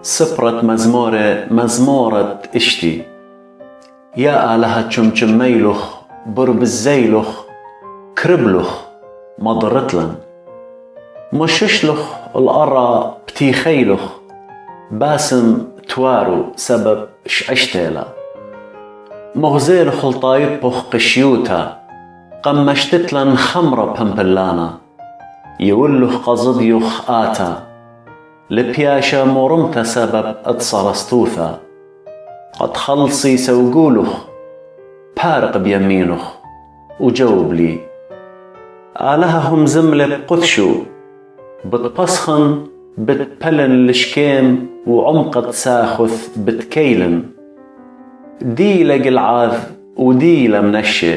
سبرت مزمورة اشتي. يا آلهة شمشميلخ برب الزيلخ كربلخ مضرتلن مششلخ الأرى بتيخيلخ باسم توارو سبب شعشتيلا مغزيلخ الطايبخ قشيوتا قمشتتلن خمرة بمبلانا يولخ قصديخ آتا لبياشا مرمت سبب اتصرستوثا قد خلصي سوقولخ بارق بيمينخ وجاوب لي آلههم زملة بقثشو بتبسخن بتبلن لشكيم وعمقت ساخث بتكيلن دي لقلعاذ ودي لمنشي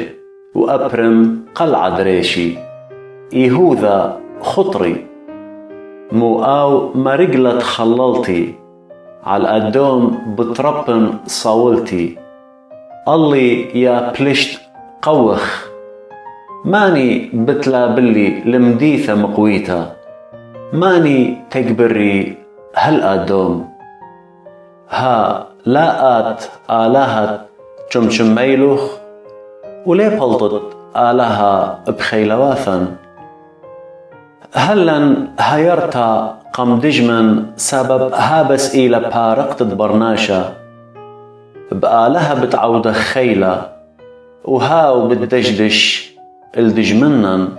وأبرم قلعة دريشي يهوذا خطري مو آو مرقلة خللتي عالقدوم بتربن صاولتي اللي يا بلشت قوخ ماني بتلا بلي لمديثة مقويتا ماني تكبري هل أدوم ها لاقات آلهة شمشميلوخ ولي بلطت آلهة بخيلواثن هلن هيرتا قم دجمن سبب هابس إلى بارقت برناشا بآلهة بتعود خيلة وهاو بتدجدش الدجمنن